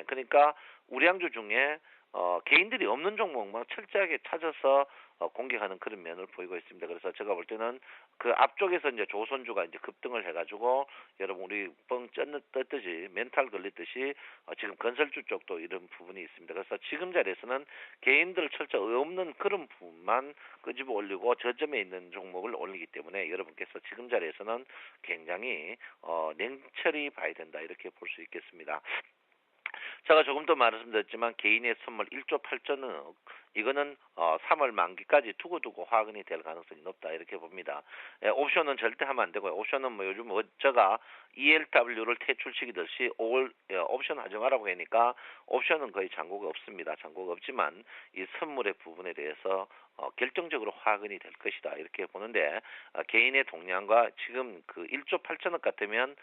그러니까 우량주 중에 개인들이 없는 종목만 철저하게 찾아서 공격하는 그런 면을 보이고 있습니다. 그래서 제가 볼 때는 그 앞쪽에서 이제 조선주가 이제 급등을 해가지고 여러분 우리 뻥 떴듯이 멘탈 걸리듯이 지금 건설주 쪽도 이런 부분이 있습니다. 그래서 지금 자리에서는 개인들 철저 없는 그런 부분만 끄집어 올리고 저점에 있는 종목을 올리기 때문에 여러분께서 지금 자리에서는 굉장히 냉철히 봐야 된다 이렇게 볼 수 있겠습니다. 제가 조금 더 말씀드렸지만 개인의 선물 1조 8천억 이거는 3월 만기까지 두고두고 화근이 될 가능성이 높다 이렇게 봅니다. 옵션은 절대 하면 안 되고요. 옵션은 뭐 요즘 제가 ELW를 퇴출시키듯이 옵션 하지 말라고 하니까 옵션은 거의 잔고가 없습니다. 잔고가 없지만 이 선물의 부분에 대해서 결정적으로 화근이 될 것이다 이렇게 보는데 개인의 동향과 지금 그 1조 8천억 같으면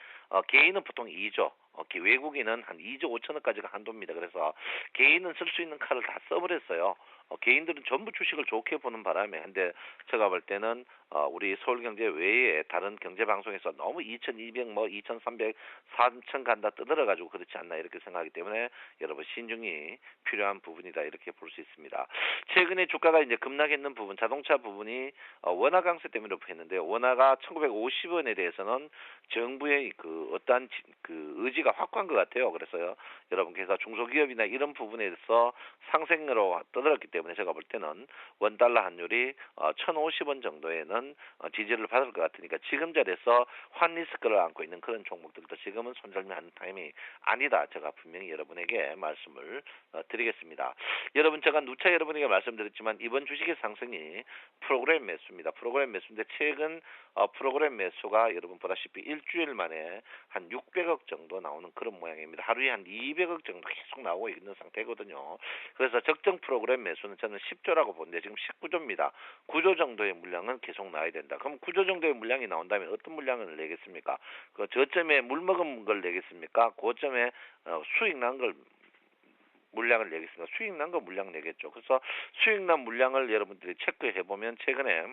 개인은 보통 2조 외국인은 한 2조 5천억까지가 한도입니다. 그래서 개인은 쓸 수 있는 칼을 다 써버렸어요. 개인들은 전부 주식을 좋게 보는 바람에 근데 제가 볼 때는 우리 서울경제 외에 다른 경제방송에서 너무 2200 뭐 2300 3000 간다 떠들어가지고 그렇지 않나 이렇게 생각하기 때문에 여러분 신중이 필요한 부분이다 이렇게 볼 수 있습니다. 최근에 주가가 이제 급락했는 부분 자동차 부분이 원화 강세 때문에 했는데요. 원화가 1950원에 대해서는 정부의 그 어떠한 그 의지가 확고한 것 같아요. 그래서 여러분께서 중소기업이나 이런 부분에서 상생으로 떠들었기 때문에 제가 볼 때는 원달러 환율이 1,050원 정도에는 지지를 받을 것 같으니까 지금 자리에서 환리스크를 안고 있는 그런 종목들도 지금은 손절하는 타임이 아니다. 제가 분명히 여러분에게 말씀을 드리겠습니다. 여러분 제가 누차 여러분에게 말씀드렸지만 이번 주식의 상승이 프로그램 매수입니다. 프로그램 매수인데 최근 프로그램 매수가 여러분 보다시피 일주일 만에 한 600억 정도 나오는 그런 모양입니다. 하루에 한 200억 정도 계속 나오고 있는 상태거든요. 그래서 적정 프로그램 매수는 저는 10조라고 보는데 지금 19조입니다. 9조 정도의 물량은 계속 나와야 된다. 그럼 9조 정도의 물량이 나온다면 어떤 물량을 내겠습니까? 그 저점에 물 먹은 걸 내겠습니까? 고점에 수익 난 걸 물량을 내겠습니다. 수익 난 거 물량 내겠죠. 그래서 수익 난 물량을 여러분들이 체크해 보면 최근에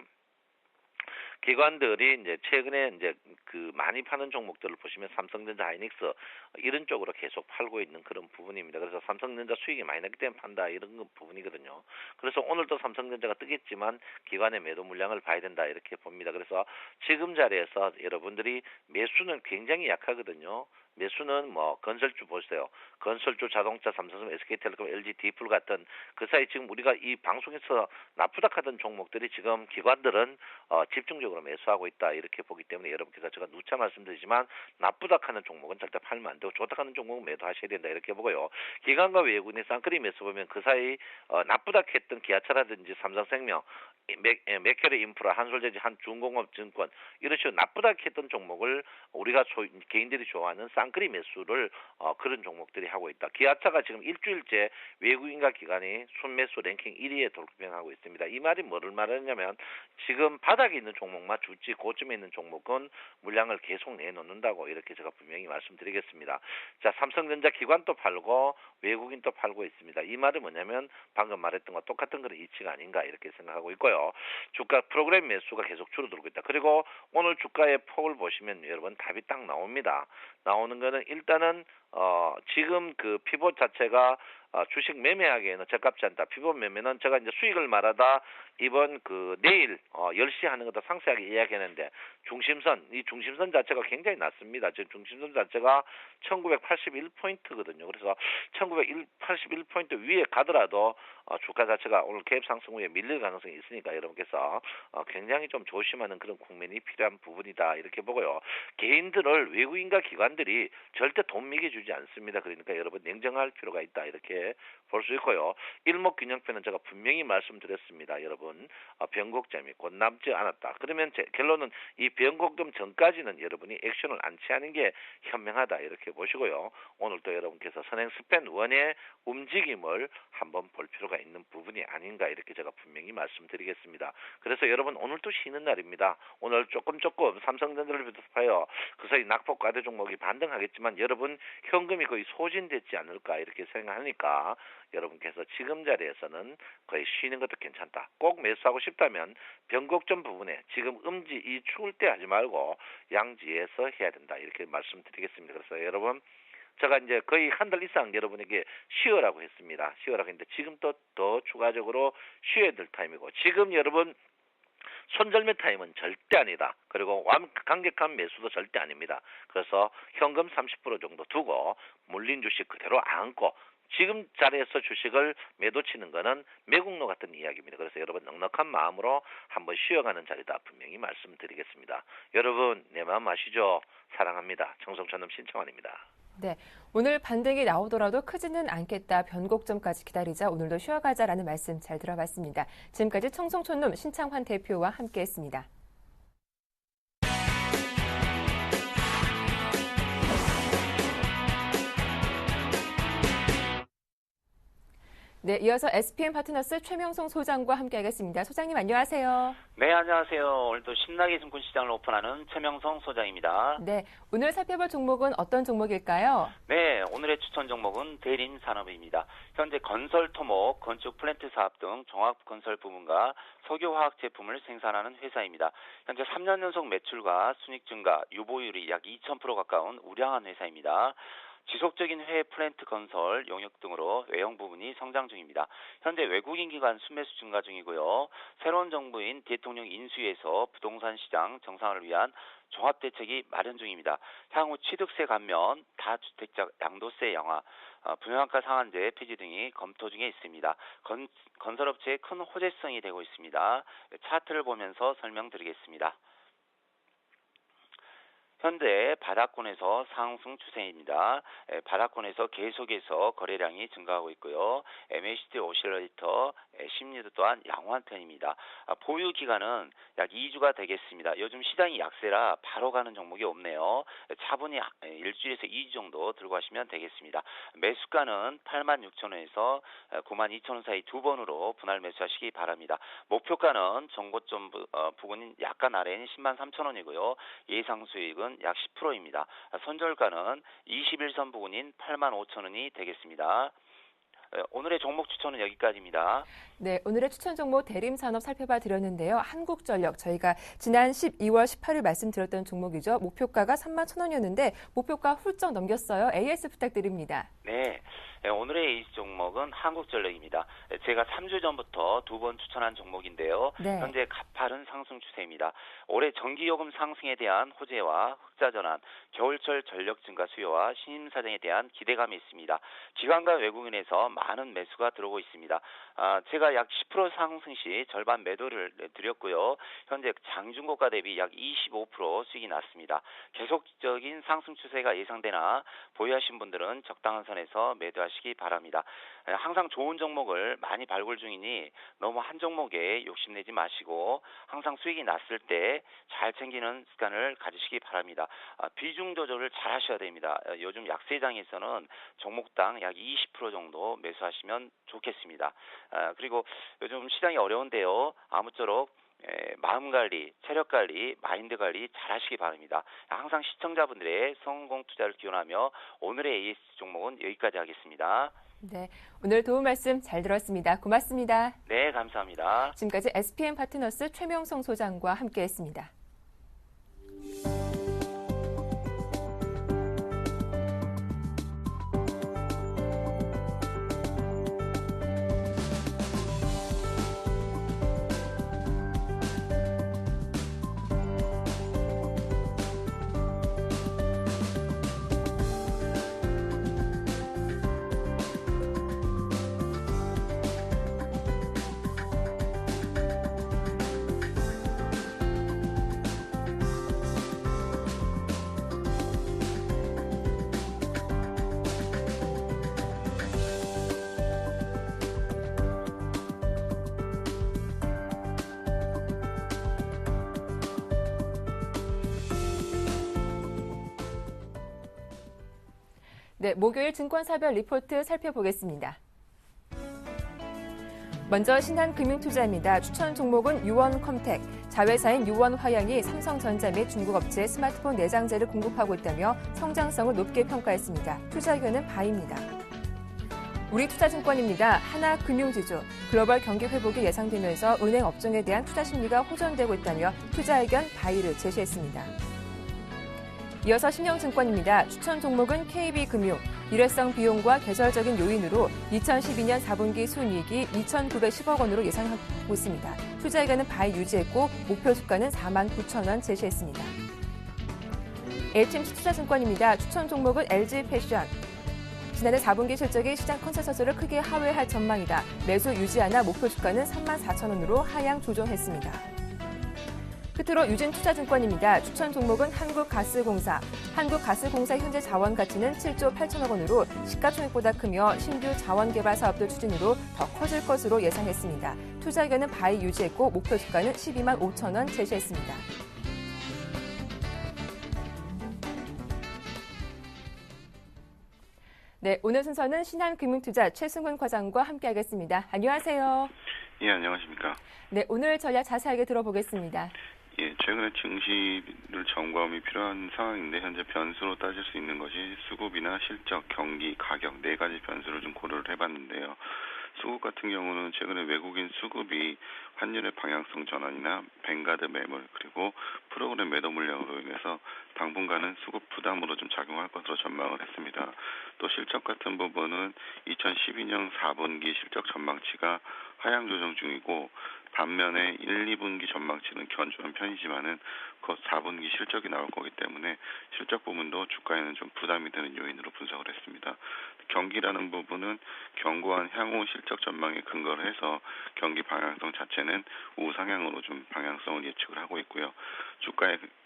기관들이 이제 최근에 이제 그 많이 파는 종목들을 보시면 삼성전자, 하이닉스 이런 쪽으로 계속 팔고 있는 그런 부분입니다. 그래서 삼성전자 수익이 많이 나기 때문에 판다 이런 부분이거든요. 그래서 오늘도 삼성전자가 뜨겠지만 기관의 매도 물량을 봐야 된다 이렇게 봅니다. 그래서 지금 자리에서 여러분들이 매수는 굉장히 약하거든요. 매수는 뭐 건설주 보세요. 건설주, 자동차, 삼성전자, SK텔레콤, LG, 디플 같은 그 사이 지금 우리가 이 방송에서 나쁘다 하던 종목들이 지금 기관들은 집중적으로 매수하고 있다 이렇게 보기 때문에 여러분께서 제가 누차 말씀드리지만 나쁘다 하는 종목은 절대 팔면 안 되고 좋다 하는 종목은 매도하셔야 된다 이렇게 보고요. 기관과 외국인의 쌍끌이 매수 보면 그 사이 나쁘다 했던 기아차라든지 삼성생명 맥케리 인프라, 한솔제지, 한중공업증권 이런 식으로 나쁘다 했던 종목을 우리가 개인들이 좋아하는 쌍끌이 매수를 그런 종목들이 하고 있다. 기아차가 지금 일주일째 외국인과 기관이 순매수 랭킹 1위에 돌변하고 있습니다. 이 말이 뭐를 말하냐면 지금 바닥에 있는 종목만 주지 고점에 있는 종목은 물량을 계속 내놓는다고 이렇게 제가 분명히 말씀드리겠습니다. 자, 삼성전자 기관도 팔고 외국인도 팔고 있습니다. 이 말은 뭐냐면 방금 말했던 것 똑같은 그런 이치가 아닌가 이렇게 생각하고 있고요. 주가 프로그램 매수가 계속 줄어들고 있다. 그리고 오늘 주가의 폭을 보시면 여러분 답이 딱 나옵니다. 나오는 거는 일단은 지금 그 피봇 자체가 주식 매매하기에는 적합지 않다. 피봇 매매는 제가 이제 수익을 말하다 이번 그 내일 10시 하는 것도 상세하게 이야기했는데 이 중심선 자체가 굉장히 낮습니다. 지금 중심선 자체가 1981포인트거든요. 그래서 1981포인트 위에 가더라도 주가 자체가 오늘 갭 상승 후에 밀릴 가능성이 있으니까 여러분께서 굉장히 좀 조심하는 그런 국면이 필요한 부분이다 이렇게 보고요. 개인들을 외국인과 기관들이 절대 돈 먹여주지 않습니다. 그러니까 여러분 냉정할 필요가 있다 이렇게 볼 수 있고요. 일목균형표는 제가 분명히 말씀드렸습니다. 여러분 변곡점이 곧 남지 않았다. 그러면 제 결론은 이 변곡점 전까지는 여러분이 액션을 안 취하는 게 현명하다 이렇게 보시고요. 오늘도 여러분께서 선행 스팬 1의 움직임을 한번 볼 필요가 있는 부분이 아닌가 이렇게 제가 분명히 말씀드리겠습니다. 그래서 여러분 오늘도 쉬는 날입니다. 오늘 조금 삼성전자를 비롯하여 그 사이 낙폭 과대 종목이 반등하겠지만 여러분 현금이 거의 소진되지 않을까 이렇게 생각하니까 여러분께서 지금 자리에서는 거의 쉬는 것도 괜찮다. 꼭 매수하고 싶다면 변곡점 부분에 지금 이 추울 때 하지 말고 양지에서 해야 된다 이렇게 말씀드리겠습니다. 그래서 여러분 제가 이제 거의 한 달 이상 여러분에게 쉬어라고 했습니다. 쉬어라고 했는데 지금 또 더 추가적으로 쉬어야 될 타임이고 지금 여러분 손절매 타임은 절대 아니다. 그리고 강력한 매수도 절대 아닙니다. 그래서 현금 30% 정도 두고 물린 주식 그대로 안고 지금 자리에서 주식을 매도 치는 거는 매국노 같은 이야기입니다. 그래서 여러분 넉넉한 마음으로 한번 쉬어가는 자리다 분명히 말씀드리겠습니다. 여러분 내 마음 아시죠? 사랑합니다. 청송천놈 신청환입니다. 네, 오늘 반등이 나오더라도 크지는 않겠다. 변곡점까지 기다리자. 오늘도 쉬어가자라는 말씀 잘 들어봤습니다. 지금까지 청송촌놈 신창환 대표와 함께했습니다. 네, 이어서 SPM 파트너스 최명성 소장과 함께하겠습니다. 소장님 안녕하세요. 네, 안녕하세요. 오늘도 신나게 증권 시장을 오픈하는 최명성 소장입니다. 네, 오늘 살펴볼 종목은 어떤 종목일까요? 네, 오늘의 추천 종목은 대림산업입니다. 현재 건설 토목, 건축 플랜트 사업 등 종합 건설 부문과 석유화학 제품을 생산하는 회사입니다. 현재 3년 연속 매출과 순익 증가, 유보율이 약 2000% 가까운 우량한 회사입니다. 지속적인 해외 플랜트 건설, 용역 등으로 외형 부분이 성장 중입니다. 현재 외국인 기관 순매수 증가 중이고요. 새로운 정부인 대통령 인수위에서 부동산 시장 정상화를 위한 종합 대책이 마련 중입니다. 향후 취득세 감면, 다주택자 양도세 양화, 분양가 상한제 폐지 등이 검토 중에 있습니다. 건설업체의 큰 호재성이 되고 있습니다. 차트를 보면서 설명드리겠습니다. 현재 바닥권에서 상승 추세입니다. 바닥권에서 계속해서 거래량이 증가하고 있고요. MACD 오실레이터 심리도 또한 양호한 편입니다. 보유 기간은 약 2주가 되겠습니다. 요즘 시장이 약세라 바로 가는 종목이 없네요. 차분히 일주일에서 2주 정도 들고 가시면 되겠습니다. 매수가는 86,000원에서 92,000원 사이 두 번으로 분할 매수하시기 바랍니다. 목표가는 정고점 부근인 약간 아래인 103,000원이고요. 예상 수익은 약 10%입니다. 선절가는 21선 부근인 85,000원이 되겠습니다. 오늘의 종목 추천은 여기까지입니다. 네, 오늘의 추천 종목 대림산업 살펴봐 드렸는데요. 한국전력 저희가 지난 12월 18일 말씀드렸던 종목이죠. 목표가가 31,000원이었는데 목표가 훌쩍 넘겼어요. AS 부탁드립니다. 네. 오늘의 AS 종목은 한국전력입니다. 제가 3주 전부터 두 번 추천한 종목인데요. 네. 현재 가파른 상승 추세입니다. 올해 전기요금 상승에 대한 호재와 흑자 전환, 겨울철 전력 증가 수요와 신임 사정에 대한 기대감이 있습니다. 기관과 외국인에서 많은 매수가 들어오고 있습니다. 제가 약 10% 상승 시 절반 매도를 드렸고요. 현재 장중고가 대비 약 25% 수익이 났습니다. 계속적인 상승 추세가 예상되나 보유하신 분들은 적당한 선에서 매도하시기 바랍니다. 항상 좋은 종목을 많이 발굴 중이니 너무 한 종목에 욕심내지 마시고 항상 수익이 났을 때 잘 챙기는 습관을 가지시기 바랍니다. 비중 조절을 잘 하셔야 됩니다. 요즘 약세장에서는 종목당 약 20% 정도 매수하시면 좋겠습니다. 그리고 요즘 시장이 어려운데요. 아무쪼록 마음관리, 체력관리, 마인드관리 잘 하시기 바랍니다. 항상 시청자분들의 성공 투자를 기원하며 오늘의 AS 종목은 여기까지 하겠습니다. 네, 오늘 도움 말씀 잘 들었습니다. 고맙습니다. 네, 감사합니다. 지금까지 SPM 파트너스 최명성 소장과 함께했습니다. 네, 목요일 증권사별 리포트 살펴보겠습니다. 먼저 신한금융투자입니다. 추천 종목은 유원컴텍. 자회사인 유원화양이 삼성전자 및 중국업체에 스마트폰 내장재를 공급하고 있다며 성장성을 높게 평가했습니다. 투자 의견은 바입니다. 우리투자증권입니다. 하나금융지주. 글로벌 경기 회복이 예상되면서 은행 업종에 대한 투자 심리가 호전되고 있다며 투자 의견 바이를 제시했습니다. 이어서 신영증권입니다. 추천 종목은 KB금융. 일회성 비용과 계절적인 요인으로 2012년 4분기 순이익이 2,910억 원으로 예상하고 있습니다. 투자기간은 바이 유지했고 목표 주가는 49,000원 제시했습니다. HMC 투자증권입니다. 추천 종목은 LG패션. 지난해 4분기 실적이 시장 컨센서스를 크게 하회할 전망이다. 매수 유지하나 목표 주가는 34,000원으로 하향 조정했습니다. 끝으로 유진투자증권입니다. 추천 종목은 한국가스공사. 한국가스공사 현재 자원 가치는 7조 8천억 원으로 시가총액보다 크며 신규 자원개발 사업들 추진으로 더 커질 것으로 예상했습니다. 투자 기간은 바이 유지했고 목표 주가는 12만 5천 원 제시했습니다. 네, 오늘 순서는 신한금융투자 최승훈 과장과 함께하겠습니다. 안녕하세요. 예, 안녕하십니까. 네, 오늘 전략 자세하게 들어보겠습니다. 예, 최근에 증시를 점검이 필요한 상황인데 현재 변수로 따질 수 있는 것이 수급이나 실적, 경기, 가격 네 가지 변수를 좀 고려를 해봤는데요. 수급 같은 경우는 최근에 외국인 수급이 환율의 방향성 전환이나 뱅가드 매물 그리고 프로그램 매도 물량으로 인해서 당분간은 수급 부담으로 좀 작용할 것으로 전망을 했습니다. 또 실적 같은 부분은 2012년 4분기 실적 전망치가 하향 조정 중이고 반면에 1, 2분기 전망치는 견조한 편이지만은 곧 4분기 실적이 나올 거기 때문에 실적 부분도 주가에는 좀 부담이 되는 요인으로 분석을 했습니다. 경기라는 부분은 견고한 향후 실적 전망에 근거를 해서 경기 방향성 자체는 우상향으로 좀 방향성을 예측을 하고 있고요.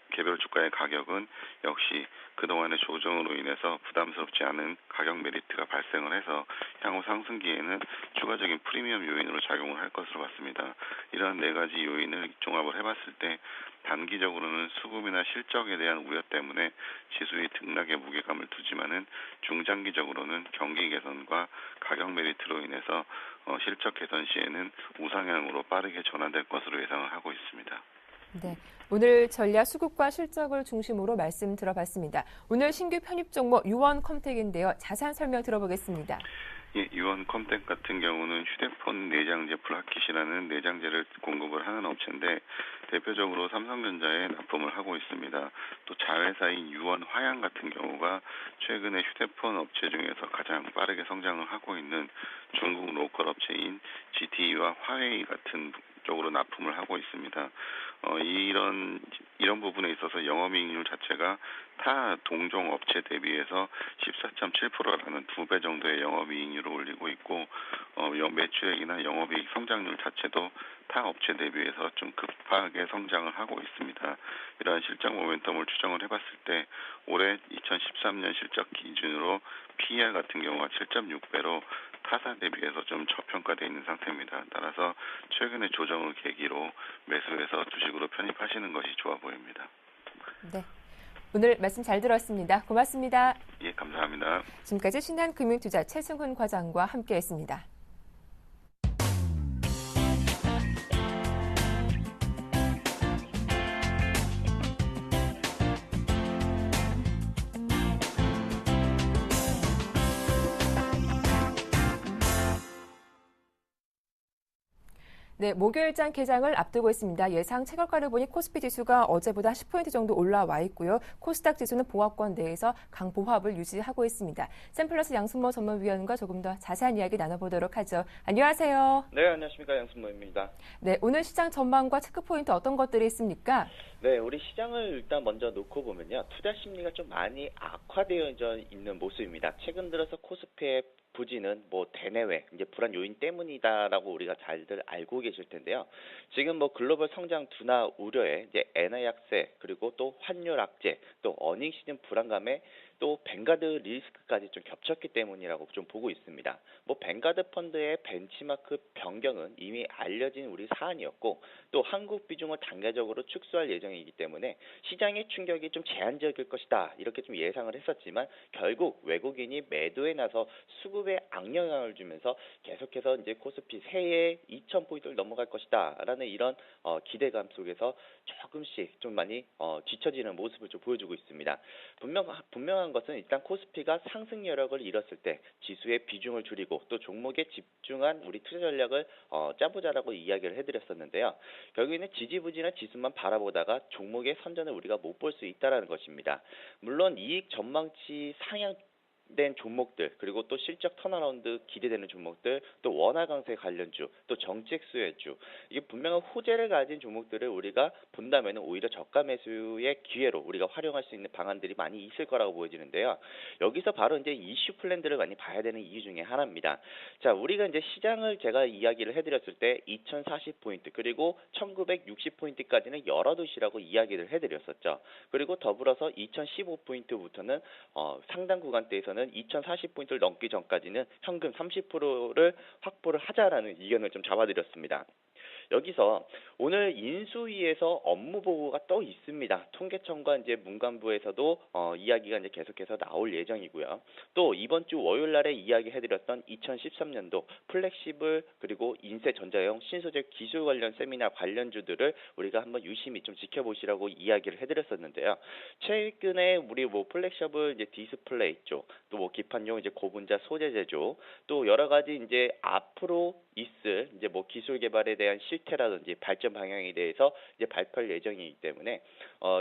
개별 주가의 가격은 역시 그동안의 조정으로 인해서 부담스럽지 않은 가격 메리트가 발생을 해서 향후 상승기에는 추가적인 프리미엄 요인으로 작용을 할 것으로 봤습니다. 이러한 네 가지 요인을 종합을 해봤을 때 단기적으로는 수급이나 실적에 대한 우려 때문에 지수의 등락에 무게감을 두지만은 중장기적으로는 경기 개선과 가격 메리트로 인해서 실적 개선 시에는 우상향으로 빠르게 전환될 것으로 예상을 하고 있습니다. 네, 오늘 전략 수급과 실적을 중심으로 말씀 들어봤습니다. 오늘 신규 편입 종목 유원컴텍인데요. 자세한 설명 들어보겠습니다. 예, 유원컴텍 같은 경우는 휴대폰 내장재 플라킷이라는 내장재를 공급을 하는 업체인데 대표적으로 삼성전자에 납품을 하고 있습니다. 또 자회사인 유원화양 같은 경우가 최근에 휴대폰 업체 중에서 가장 빠르게 성장을 하고 있는 중국 로컬 업체인 GTE와 화웨이 같은 쪽으로 납품을 하고 있습니다. 이런 부분에 있어서 영업이익률 자체가 타 동종 업체 대비해서 14.7%라는 2배 정도의 영업이익률을 올리고 있고 매출액이나 영업이익 성장률 자체도 타 업체 대비해서 좀 급하게 성장을 하고 있습니다. 이러한 실적 모멘텀을 추정을 해봤을 때 올해 2013년 실적 기준으로 PER 같은 경우가 7.6배로 타사 대비해서 좀 저평가되어 있는 상태입니다. 따라서 최근의 조정을 계기로 매수해서 주식으로 편입하시는 것이 좋아 보입니다. 네, 오늘 말씀 잘 들었습니다. 고맙습니다. 예, 감사합니다. 지금까지 신한금융투자 최승훈 과장과 함께했습니다. 네, 목요일장 개장을 앞두고 있습니다. 예상 체결가를 보니 코스피 지수가 어제보다 10포인트 정도 올라와 있고요. 코스닥 지수는 보합권 내에서 강보합을 유지하고 있습니다. 샘플러스 양순모 전문위원과 조금 더 자세한 이야기 나눠보도록 하죠. 안녕하세요. 네, 안녕하십니까. 양순모입니다. 네, 오늘 시장 전망과 체크포인트 어떤 것들이 있습니까? 네, 우리 시장을 일단 먼저 놓고 보면요. 투자 심리가 좀 많이 악화되어 있는 모습입니다. 최근 들어서 코스피의 부진은 대내외 이제 불안 요인 때문이다라고 우리가 잘들 알고 계실 텐데요. 지금 글로벌 성장 둔화 우려에 이제 엔화 약세 그리고 또 환율 악재 또 어닝 시즌 불안감에 또 뱅가드 리스크까지 좀 겹쳤기 때문이라고 좀 보고 있습니다. 뱅가드 펀드의 벤치마크 변경은 이미 알려진 우리 사안이었고 또 한국 비중을 단계적으로 축소할 예정이기 때문에 시장의 충격이 좀 제한적일 것이다 이렇게 좀 예상을 했었지만 결국 외국인이 매도에 나서 수급에 악영향을 주면서 계속해서 이제 코스피 새해 2,000포인트를 넘어갈 것이다라는 이런 기대감 속에서 조금씩 좀 많이 뒤처지는 모습을 좀 보여주고 있습니다. 분명한 중요한 것은 일단 코스피가 상승 여력을 잃었을 때 지수의 비중을 줄이고 또 종목에 집중한 우리 투자 전략을 짜보자라고 이야기를 해드렸었는데요. 결국에는 지지부진한 지수만 바라보다가 종목의 선전을 우리가 못 볼 수 있다라는 것입니다. 물론 이익 전망치 상향된 종목들 그리고 또 실적 턴어라운드 기대되는 종목들 또 원화 강세 관련주 또 정책 수혜주 이게 분명한 호재를 가진 종목들을 우리가 본다면 오히려 저가 매수의 기회로 우리가 활용할 수 있는 방안들이 많이 있을 거라고 보여지는데요. 여기서 바로 이제 이슈 플랜들을 많이 봐야 되는 이유 중에 하나입니다. 자, 우리가 이제 시장을 제가 이야기를 해드렸을 때 2040포인트 그리고 1960포인트까지는 여러 도시라고 이야기를 해드렸었죠. 그리고 더불어서 2015포인트부터는 상당 구간대에서는 2040포인트를 넘기 전까지는 현금 30%를 확보를 하자라는 의견을 좀 잡아드렸습니다. 여기서 오늘 인수위에서 업무 보고가 또 있습니다. 통계청과 이제 문관부에서도 이야기가 이제 계속해서 나올 예정이고요. 또 이번 주 월요일 날에 이야기해드렸던 2013년도 플렉시블 그리고 인쇄 전자형 신소재 기술 관련 세미나 관련주들을 우리가 한번 유심히 좀 지켜보시라고 이야기를 해드렸었는데요. 최근에 우리 뭐 플렉시블 이제 디스플레이 쪽, 또 뭐 기판용 이제 고분자 소재제 쪽, 또 여러 가지 이제 앞으로 있을 이제 뭐 기술 개발에 대한 실태라든지 발전 방향에 대해서 이제 발표할 예정이기 때문에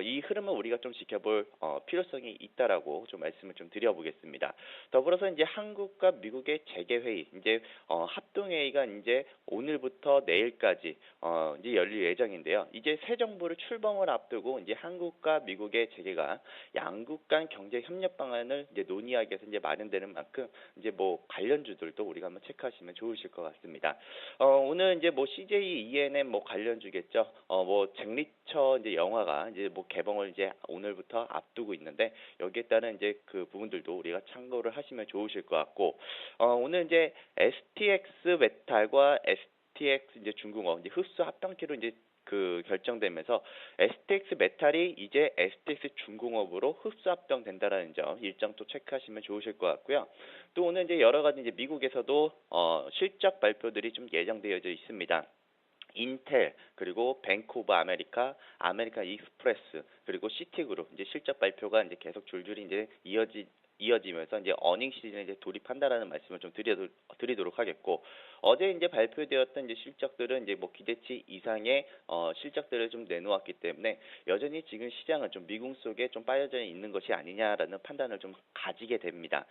이 흐름을 우리가 좀 지켜볼 필요성이 있다라고 좀 말씀을 좀 드려보겠습니다. 더불어서 이제 한국과 미국의 재개 회의 이제 합동 회의가 이제 오늘부터 내일까지 이제 열릴 예정인데요. 이제 새 정부를 출범을 앞두고 이제 한국과 미국의 재개가 양국 간 경제 협력 방안을 이제 논의하기 위해서 이제 마련되는 만큼 이제 뭐 관련주들도 우리가 한번 체크하시면 좋으실 것 같습니다. 오늘 이제 뭐 CJ ENM 뭐 관련주겠죠. 뭐 잭리처 이제 영화가 이제 뭐 개봉을 이제 오늘부터 앞두고 있는데 여기에 따른 이제 그 부분들도 우리가 참고를 하시면 좋으실 것 같고 오늘 이제 STX 메탈과 STX 이제 중공업 이제 흡수 합병키로 이제 그 결정되면서 STX 메탈이 이제 STX 중공업으로 흡수 합병된다라는 점 일정 또 체크하시면 좋으실 것 같고요. 또 오늘 이제 여러 가지 이제 미국에서도 실적 발표들이 좀 예정되어져 있습니다. 인텔 그리고 뱅크 오브 아메리카, 아메리칸 익스프레스 그리고 시티그룹 이제 실적 발표가 이제 계속 줄줄이 이제 이어지면서 이제 어닝 시즌에 이제 돌입한다라는 말씀을 좀 드리도록 하겠고 어제 이제 발표되었던 이제 실적들은 이제 뭐 기대치 이상의 실적들을 좀 내놓았기 때문에 여전히 지금 시장은 좀 미궁 속에 좀 빠져져 있는 것이 아니냐라는 판단을 좀 가지게 됩니다.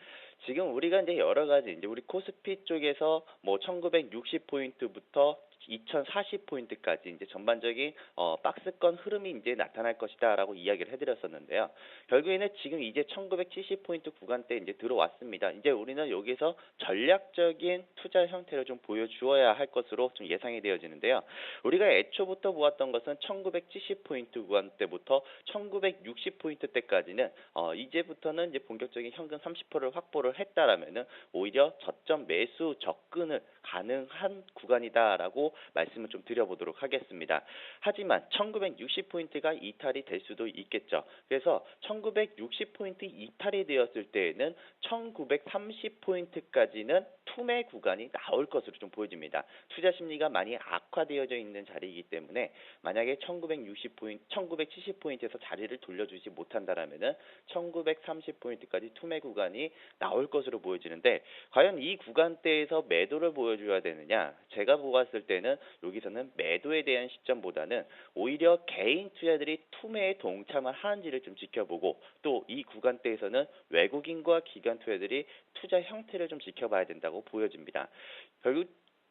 지금 우리가 이제 여러 가지 이제 우리 코스피 쪽에서 뭐 1960포인트부터 2040포인트까지 이제 전반적인 박스권 흐름이 이제 나타날 것이다라고 이야기를 해드렸었는데요. 결국에는 지금 이제 1970포인트 구간대 이제 들어왔습니다. 이제 우리는 여기서 전략적인 투자 형태를 좀 보여주어야 할 것으로 좀 예상이 되어지는데요. 우리가 애초부터 보았던 것은 1970포인트 구간대부터 1960포인트대까지는 이제부터는 이제 본격적인 현금 30%를 확보를 했다라면은 오히려 저점 매수 접근을 가능한 구간이다라고 말씀을 좀 드려보도록 하겠습니다. 하지만 1960포인트가 이탈이 될 수도 있겠죠. 그래서 1960포인트 이탈이 되었을 때에는 1930포인트까지는 투매 구간이 나올 것으로 좀 보여집니다. 투자 심리가 많이 악화되어져 있는 자리이기 때문에 만약에 1970포인트에서 자리를 돌려주지 못한다라면은 1930포인트까지 투매 구간이 나올 것으로 보여지는데 과연 이 구간대에서 매도를 보여줘야 되느냐? 제가 보았을 때는 여기서는 매도에 대한 시점보다는 오히려 개인 투자들이 투매에 동참을 하는지를 좀 지켜보고 또 이 구간대에서는 외국인과 기관 투자들이 투자 형태를 좀 지켜봐야 된다고 보여집니다.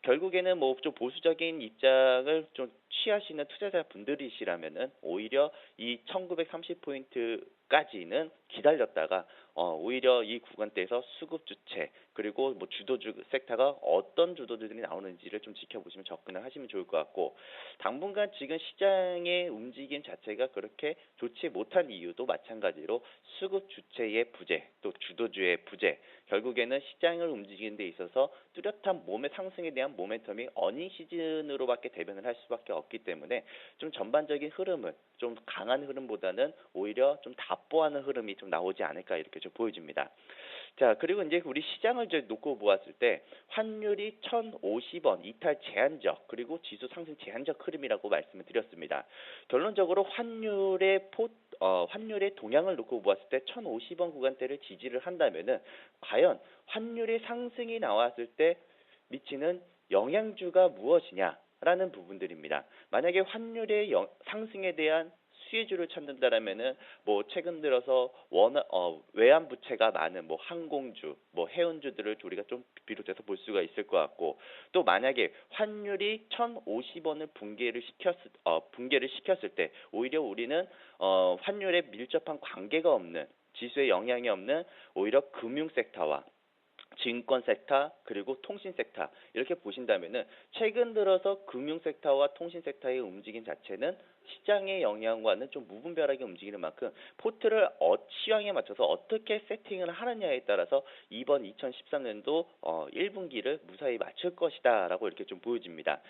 결국에는 뭐 좀 보수적인 입장을 좀 취하시는 투자자분들이시라면은 오히려 이 1930포인트까지는 기다렸다가 오히려 이 구간대에서 수급 주체 그리고 뭐 주도주 섹터가 어떤 주도주들이 나오는지를 좀 지켜보시면 접근을 하시면 좋을 것 같고 당분간 지금 시장의 움직임 자체가 그렇게 좋지 못한 이유도 마찬가지로 수급 주체의 부재 또 주도주의 부재 결국에는 시장을 움직이는 데 있어서 뚜렷한 몸의 상승에 대한 모멘텀이 어닝 시즌으로밖에 대변을 할 수밖에 없기 때문에 좀 전반적인 흐름은 좀 강한 흐름보다는 오히려 좀 답보하는 흐름이 좀 나오지 않을까 이렇게 좀 보여집니다. 자, 그리고 이제 우리 시장을 놓고 보았을 때 환율이 1,050원 이탈 제한적 그리고 지수 상승 제한적 흐름이라고 말씀을 드렸습니다. 결론적으로 환율의 동향을 놓고 보았을 때 1,050원 구간대를 지지를 한다면은 과연 환율의 상승이 나왔을 때 미치는 영향주가 무엇이냐라는 부분들입니다. 만약에 환율의 상승에 대한 수혜주를 찾는다라면은 뭐 최근 들어서 외환 부채가 많은 뭐 항공주, 뭐 해운주들을 우리가 좀 비롯해서 볼 수가 있을 것 같고, 또 만약에 환율이 1,050원을 붕괴를 시켰을 때 오히려 우리는 환율에 밀접한 관계가 없는 지수에 영향이 없는 오히려 금융 섹터와 증권 섹터 그리고 통신 섹터 이렇게 보신다면은 최근 들어서 금융 섹터와 통신 섹터의 움직임 자체는 시장의 영향과는 좀 무분별하게 움직이는 만큼 포트를 시황에 맞춰서 어떻게 세팅을 하느냐에 따라서 이번 2013년도 1분기를 무사히 맞출 것이다라고 이렇게 좀 보여집니다.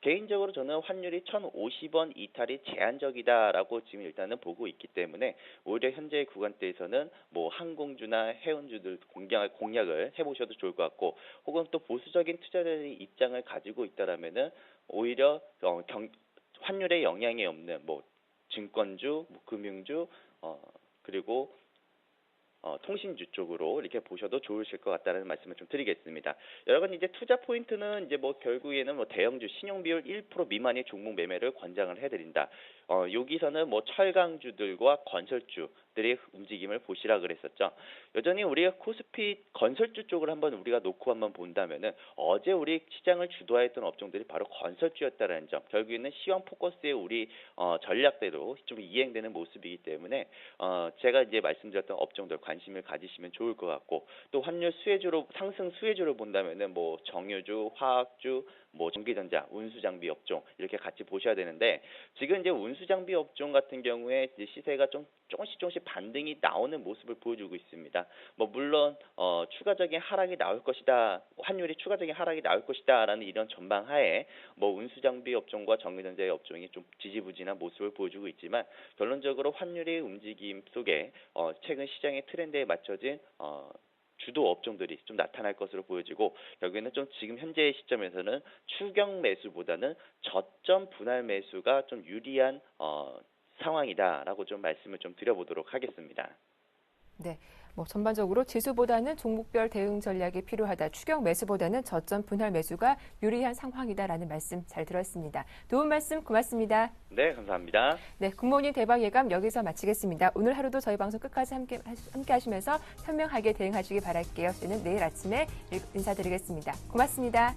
개인적으로 저는 환율이 1,050원 이탈이 제한적이다라고 지금 일단은 보고 있기 때문에 오히려 현재 구간대에서는 뭐 항공주나 해운주들 공략을 해보셔도 좋을 것 같고, 혹은 또 보수적인 투자자의 입장을 가지고 있다라면은 오히려 환율에 영향이 없는 뭐 증권주, 뭐 금융주, 그리고 통신주 쪽으로 이렇게 보셔도 좋으실 것 같다는 말씀을 좀 드리겠습니다. 여러분, 이제 투자 포인트는 이제 뭐 결국에는 뭐 대형주 신용 비율 1% 미만의 종목 매매를 권장을 해드린다. 여기서는 뭐 철강주들과 건설주들의 움직임을 보시라 그랬었죠. 여전히 우리가 코스피 건설주 쪽을 한번 우리가 놓고 한번 본다면은 어제 우리 시장을 주도했던 업종들이 바로 건설주였다는 점, 결국에는 시황 포커스의 우리 전략대로 좀 이행되는 모습이기 때문에 제가 이제 말씀드렸던 업종들 관심을 가지시면 좋을 것 같고, 또 환율 상승 수혜주로 본다면은 뭐 정유주, 화학주, 뭐 전기전자, 운수장비 업종 이렇게 같이 보셔야 되는데, 지금 이제 운수장비 업종 같은 경우에 이제 시세가 좀 조금씩 반등이 나오는 모습을 보여주고 있습니다. 뭐 물론 추가적인 하락이 나올 것이다, 환율이 추가적인 하락이 나올 것이다라는 이런 전망하에 뭐 운수장비 업종과 전기전자의 업종이 좀 지지부진한 모습을 보여주고 있지만, 결론적으로 환율의 움직임 속에 최근 시장의 트렌드에 맞춰진 주도 업종들이 좀 나타날 것으로 보여지고, 결국에는 좀 지금 현재의 시점에서는 추경 매수보다는 저점 분할 매수가 좀 유리한 상황이다라고 좀 말씀을 좀 드려보도록 하겠습니다. 네, 뭐 전반적으로 지수보다는 종목별 대응 전략이 필요하다. 추경 매수보다는 저점 분할 매수가 유리한 상황이다라는 말씀 잘 들었습니다. 도움 말씀 고맙습니다. 네, 감사합니다. 네, 굿모닝 대박 예감 여기서 마치겠습니다. 오늘 하루도 저희 방송 끝까지 함께 하시면서 현명하게 대응하시기 바랄게요. 저는 내일 아침에 인사드리겠습니다. 고맙습니다.